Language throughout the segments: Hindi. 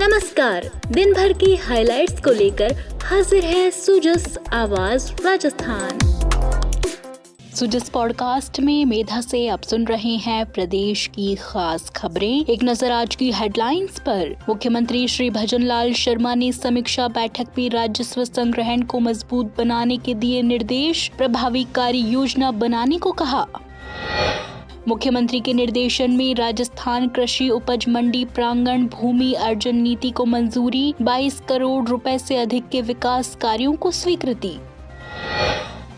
नमस्कार, दिन भर की हाइलाइट्स को लेकर हाजिर है सुजस आवाज राजस्थान। सुजस पॉडकास्ट में मेधा से आप सुन रहे हैं प्रदेश की खास खबरें। एक नजर आज की हेडलाइंस पर। मुख्यमंत्री श्री भजनलाल शर्मा ने समीक्षा बैठक में राजस्व संग्रहण को मजबूत बनाने के दिए निर्देश, प्रभावी कार्य योजना बनाने को कहा। मुख्यमंत्री के निर्देशन में राजस्थान कृषि उपज मंडी प्रांगण भूमि अर्जन नीति को मंजूरी, 22 करोड़ रुपए से अधिक के विकास कार्यों को स्वीकृति।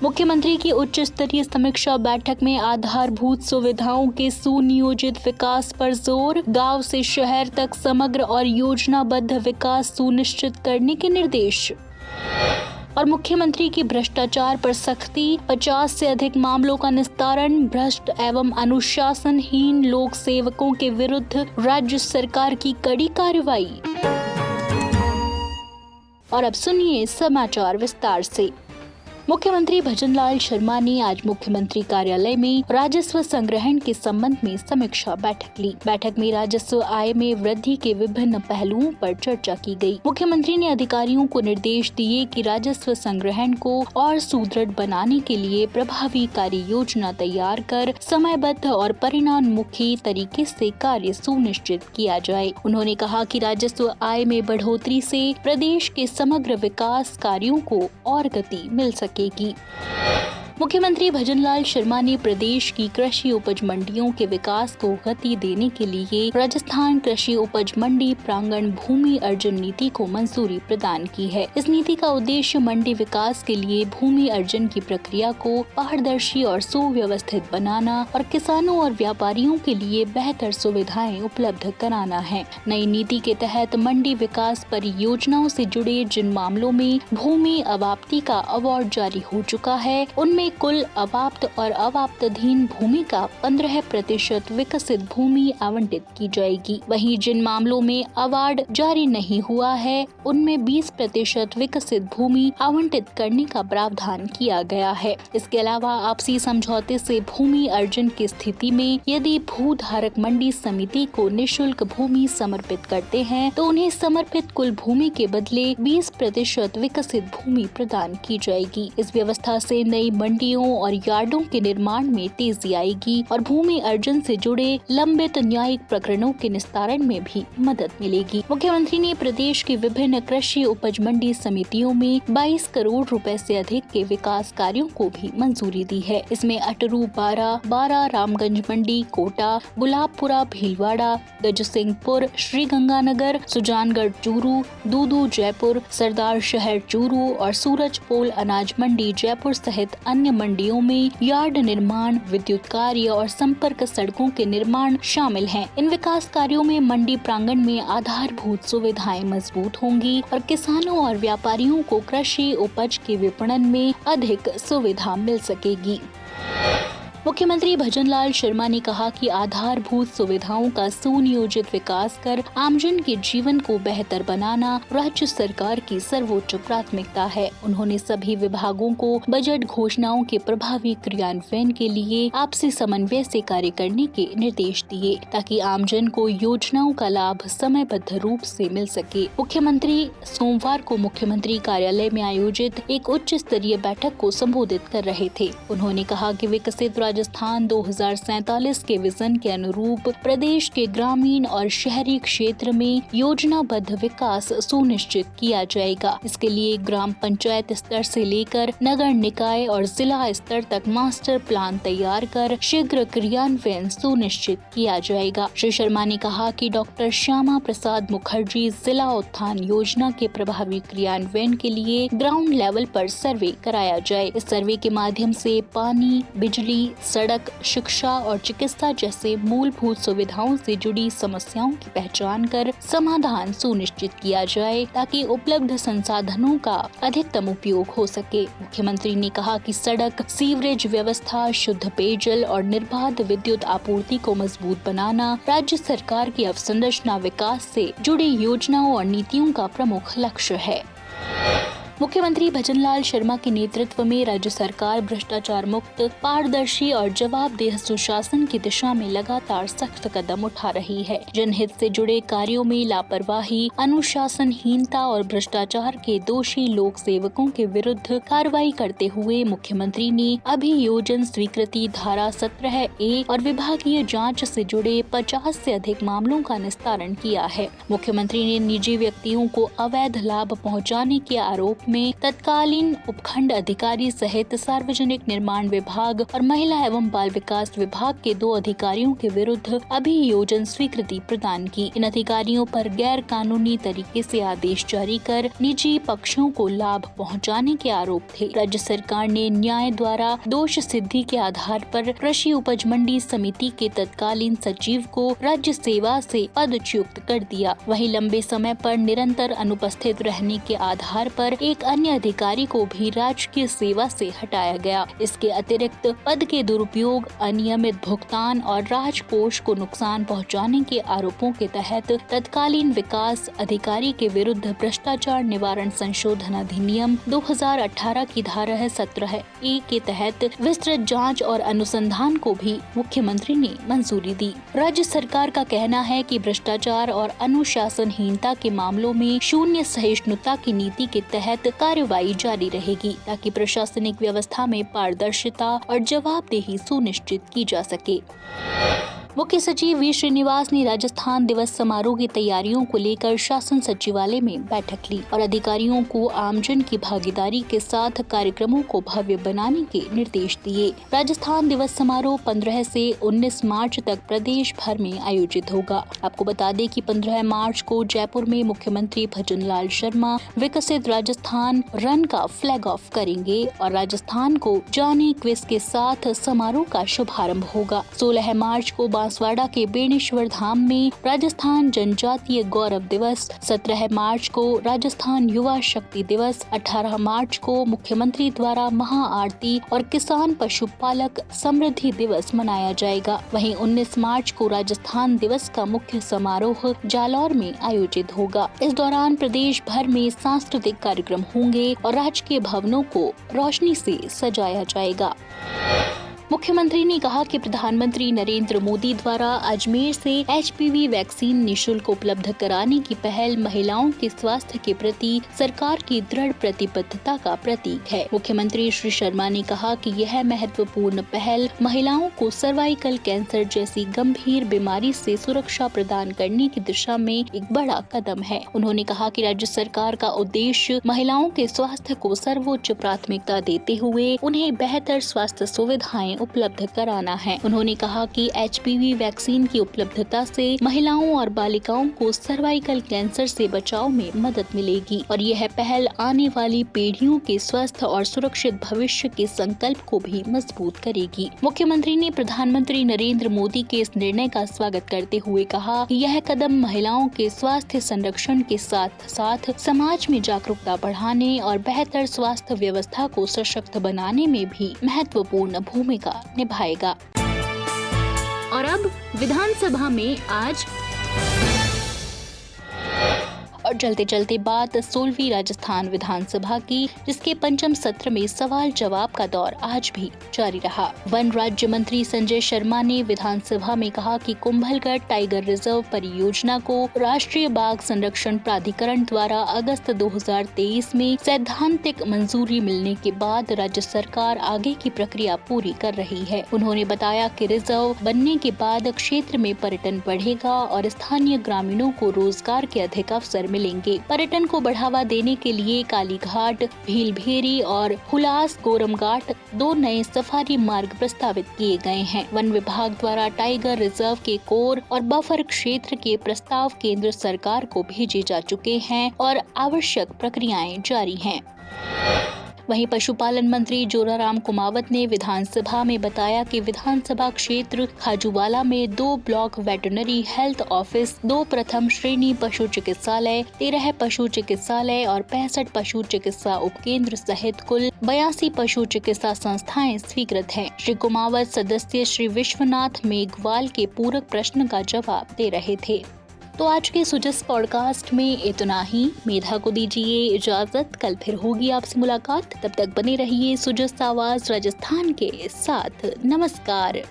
मुख्यमंत्री की उच्च स्तरीय समीक्षा बैठक में आधारभूत सुविधाओं के सुनियोजित विकास पर जोर, गांव से शहर तक समग्र और योजनाबद्ध विकास सुनिश्चित करने के निर्देश। और मुख्यमंत्री की भ्रष्टाचार पर सख्ती, 50 से अधिक मामलों का निस्तारण, भ्रष्ट एवं अनुशासनहीन लोक सेवकों के विरुद्ध राज्य सरकार की कड़ी कार्रवाई। और अब सुनिए समाचार विस्तार से। मुख्यमंत्री भजनलाल शर्मा ने आज मुख्यमंत्री कार्यालय में राजस्व संग्रहण के संबंध में समीक्षा बैठक ली। बैठक में राजस्व आय में वृद्धि के विभिन्न पहलुओं पर चर्चा की गई। मुख्यमंत्री ने अधिकारियों को निर्देश दिए कि राजस्व संग्रहण को और सुदृढ़ बनाने के लिए प्रभावी कार्य योजना तैयार कर समयबद्ध और परिणामोन्मुखी तरीके से कार्य सुनिश्चित किया जाए। उन्होंने कहा कि राजस्व आय में बढ़ोतरी से प्रदेश के समग्र विकास कार्यों को और गति मिल सके। मुख्यमंत्री भजनलाल शर्मा ने प्रदेश की कृषि उपज मंडियों के विकास को गति देने के लिए राजस्थान कृषि उपज मंडी प्रांगण भूमि अर्जन नीति को मंजूरी प्रदान की है। इस नीति का उद्देश्य मंडी विकास के लिए भूमि अर्जन की प्रक्रिया को पारदर्शी और सुव्यवस्थित बनाना और किसानों और व्यापारियों के लिए बेहतर सुविधाएं उपलब्ध कराना है। नई नीति के तहत मंडी विकास परियोजनाओं से जुड़े जिन मामलों में भूमि अवाप्ति का अवार्ड जारी हो चुका है, उनमें कुल अवाप्त और अवाप्तधीन भूमि का 15% विकसित भूमि आवंटित की जाएगी। वहीं जिन मामलों में अवार्ड जारी नहीं हुआ है, उनमें 20% विकसित भूमि आवंटित करने का प्रावधान किया गया है। इसके अलावा आपसी समझौते से भूमि अर्जन की स्थिति में यदि भूधारक मंडी समिति को निःशुल्क भूमि समर्पित करते हैं, तो उन्हें समर्पित कुल भूमि के बदले 20% विकसित भूमि प्रदान की जाएगी। इस व्यवस्था से नई मंडियों और यार्डों के निर्माण में तेजी आएगी और भूमि अर्जन से जुड़े लंबित न्यायिक प्रकरणों के निस्तारण में भी मदद मिलेगी। मुख्यमंत्री ने प्रदेश की विभिन्न कृषि उपज मंडी समितियों में 22 करोड़ रुपए से अधिक के विकास कार्यों को भी मंजूरी दी है। इसमें अटरू 12 रामगंज मंडी कोटा, गुलाबपुरा भीलवाड़ा, गजसिंहपुर श्रीगंगानगर, सुजानगढ़ चूरू, दूदू जयपुर, सरदार शहर चूरू और सूरजपोल अनाज मंडी जयपुर सहित अन्य मंडियों में यार्ड निर्माण, विद्युत कार्य और संपर्क सड़कों के निर्माण शामिल हैं। इन विकास कार्यों में मंडी प्रांगण में आधारभूत सुविधाएं मजबूत होंगी और किसानों और व्यापारियों को कृषि उपज के विपणन में अधिक सुविधा मिल सकेगी। मुख्यमंत्री भजनलाल शर्मा ने कहा कि आधारभूत सुविधाओं का सुनियोजित विकास कर आमजन के जीवन को बेहतर बनाना राज्य सरकार की सर्वोच्च प्राथमिकता है। उन्होंने सभी विभागों को बजट घोषणाओं के प्रभावी क्रियान्वयन के लिए आपसी समन्वय से कार्य करने के निर्देश दिए, ताकि आमजन को योजनाओं का लाभ समयबद्ध रूप से मिल सके। मुख्यमंत्री सोमवार को मुख्यमंत्री कार्यालय में आयोजित एक उच्च स्तरीय बैठक को संबोधित कर रहे थे। उन्होंने कहा कि विकसित राजस्थान 2047 के विजन के अनुरूप प्रदेश के ग्रामीण और शहरी क्षेत्र में योजनाबद्ध विकास सुनिश्चित किया जाएगा। इसके लिए ग्राम पंचायत स्तर से लेकर नगर निकाय और जिला स्तर तक मास्टर प्लान तैयार कर शीघ्र क्रियान्वयन सुनिश्चित किया जाएगा। श्री शर्मा ने कहा कि डॉक्टर श्यामा प्रसाद मुखर्जी जिला उत्थान योजना के प्रभावी क्रियान्वयन के लिए ग्राउंड लेवल पर सर्वे कराया जाए। इस सर्वे के माध्यम से पानी, बिजली, सड़क, शिक्षा और चिकित्सा जैसे मूलभूत सुविधाओं से जुड़ी समस्याओं की पहचान कर समाधान सुनिश्चित किया जाए, ताकि उपलब्ध संसाधनों का अधिकतम उपयोग हो सके। मुख्यमंत्री ने कहा कि सड़क, सीवरेज व्यवस्था, शुद्ध पेयजल और निर्बाध विद्युत आपूर्ति को मजबूत बनाना राज्य सरकार की अवसंरचना विकास से जुड़ी योजनाओं और नीतियों का प्रमुख लक्ष्य है। मुख्यमंत्री भजनलाल शर्मा के नेतृत्व में राज्य सरकार भ्रष्टाचार मुक्त, पारदर्शी और जवाबदेह सुशासन की दिशा में लगातार सख्त कदम उठा रही है। जनहित से जुड़े कार्यों में लापरवाही, अनुशासनहीनता और भ्रष्टाचार के दोषी लोक सेवकों के विरुद्ध कार्रवाई करते हुए मुख्यमंत्री ने अभियोजन स्वीकृति धारा 17A और विभागीय जांच से जुड़े 50 से अधिक मामलों का निस्तारण किया है। मुख्यमंत्री ने निजी व्यक्तियों को अवैध लाभ पहुंचाने के आरोप में तत्कालीन उपखंड अधिकारी सहित सार्वजनिक निर्माण विभाग और महिला एवं बाल विकास विभाग के 2 अधिकारियों के विरुद्ध अभियोजन स्वीकृति प्रदान की। इन अधिकारियों पर गैर कानूनी तरीके से आदेश जारी कर निजी पक्षों को लाभ पहुंचाने के आरोप थे। राज्य सरकार ने न्याय द्वारा दोष सिद्धि के आधार पर कृषि उपज मंडी समिति के तत्कालीन सचिव को राज्य सेवा से पदच्युत कर दिया। वहीं लंबे समय पर निरंतर अनुपस्थित रहने के आधार पर एक अन्य अधिकारी को भी राजकीय सेवा से हटाया गया। इसके अतिरिक्त पद के दुरुपयोग, अनियमित भुगतान और राजकोष को नुकसान पहुंचाने के आरोपों के तहत तत्कालीन विकास अधिकारी के विरुद्ध भ्रष्टाचार निवारण संशोधन अधिनियम 2018 की धारा 17A के तहत विस्तृत जांच और अनुसंधान को भी मुख्यमंत्री ने मंजूरी दी। राज्य सरकार का कहना है कि भ्रष्टाचार और अनुशासनहीनता के मामलों में शून्य सहिष्णुता की नीति के तहत कार्रवाई जारी रहेगी, ताकि प्रशासनिक व्यवस्था में पारदर्शिता और जवाबदेही सुनिश्चित की जा सके। मुख्य सचिव वी श्रीनिवास ने राजस्थान दिवस समारोह की तैयारियों को लेकर शासन सचिवालय में बैठक ली और अधिकारियों को आमजन की भागीदारी के साथ कार्यक्रमों को भव्य बनाने के निर्देश दिए। राजस्थान दिवस समारोह 15 से 19 मार्च तक प्रदेश भर में आयोजित होगा। आपको बता दें कि 15 मार्च को जयपुर में मुख्यमंत्री भजनलाल शर्मा विकसित राजस्थान रन का फ्लैग ऑफ करेंगे और राजस्थान को जाने क्विज के साथ समारोह का शुभारंभ होगा। 16 मार्च को बांसवाड़ा के बेणेश्वर धाम में राजस्थान जनजातीय गौरव दिवस, 17 मार्च को राजस्थान युवा शक्ति दिवस, 18 मार्च को मुख्यमंत्री द्वारा महाआरती और किसान पशुपालक समृद्धि दिवस मनाया जाएगा। वहीं 19 मार्च को राजस्थान दिवस का मुख्य समारोह जालौर में आयोजित होगा। इस दौरान प्रदेश भर में सांस्कृतिक कार्यक्रम होंगे और राजकीय भवनों को रोशनी से सजाया जाएगा। मुख्यमंत्री ने कहा कि प्रधानमंत्री नरेंद्र मोदी द्वारा अजमेर से HPV वैक्सीन निशुल्क उपलब्ध कराने की पहल महिलाओं के स्वास्थ्य के प्रति सरकार की दृढ़ प्रतिबद्धता का प्रतीक है। मुख्यमंत्री श्री शर्मा ने कहा कि यह महत्वपूर्ण पहल महिलाओं को सर्वाइकल कैंसर जैसी गंभीर बीमारी से सुरक्षा प्रदान करने की दिशा में एक बड़ा कदम है। उन्होंने कहा कि राज्य सरकार का उद्देश्य महिलाओं के स्वास्थ्य को सर्वोच्च प्राथमिकता देते हुए उन्हें बेहतर स्वास्थ्य सुविधाएं उपलब्ध कराना है। उन्होंने कहा कि HPV वैक्सीन की उपलब्धता से महिलाओं और बालिकाओं को सर्वाइकल कैंसर से बचाव में मदद मिलेगी और यह पहल आने वाली पीढ़ियों के स्वस्थ और सुरक्षित भविष्य के संकल्प को भी मजबूत करेगी। मुख्यमंत्री ने प्रधानमंत्री नरेंद्र मोदी के इस निर्णय का स्वागत करते हुए कहा कि यह कदम महिलाओं के स्वास्थ्य संरक्षण के साथ साथ समाज में जागरूकता बढ़ाने और बेहतर स्वास्थ्य व्यवस्था को सशक्त बनाने में भी महत्वपूर्ण भूमिका निभाएगा। और अब विधानसभा में आज और चलते चलते बात 16वीं राजस्थान विधानसभा की, जिसके पंचम सत्र में सवाल जवाब का दौर आज भी जारी रहा। वन राज्य मंत्री संजय शर्मा ने विधानसभा में कहा कि कुंभलगढ़ टाइगर रिजर्व परियोजना को राष्ट्रीय बाघ संरक्षण प्राधिकरण द्वारा अगस्त 2023 में सैद्धांतिक मंजूरी मिलने के बाद राज्य सरकार आगे की प्रक्रिया पूरी कर रही है। उन्होंने बताया कि रिजर्व बनने के बाद क्षेत्र में पर्यटन बढ़ेगा और स्थानीय ग्रामीणों को रोजगार के अधिक अवसर मिलेंगे। पर्यटन को बढ़ावा देने के लिए कालीघाट, भीलभेरी और हुलास गोरमघाट 2 नए सफारी मार्ग प्रस्तावित किए गए हैं। वन विभाग द्वारा टाइगर रिजर्व के कोर और बफर क्षेत्र के प्रस्ताव केंद्र सरकार को भेजे जा चुके हैं और आवश्यक प्रक्रियाएं जारी हैं। वहीं पशुपालन मंत्री जोराराम कुमावत ने विधानसभा में बताया कि विधानसभा क्षेत्र खाजूवाला में 2 ब्लॉक वेटरनरी हेल्थ ऑफिस, 2 प्रथम श्रेणी पशु चिकित्सालय, 13 पशु चिकित्सालय और 65 पशु चिकित्सा उपकेंद्र सहित कुल 82 पशु चिकित्सा संस्थाएं स्वीकृत हैं। श्री कुमावत सदस्य श्री विश्वनाथ मेघवाल के पूरक प्रश्न का जवाब दे रहे थे। तो आज के सुजस पॉडकास्ट में इतना ही। मेधा को दीजिए इजाजत, कल फिर होगी आपसे मुलाकात। तब तक बने रहिए सुजस आवाज राजस्थान के साथ। नमस्कार।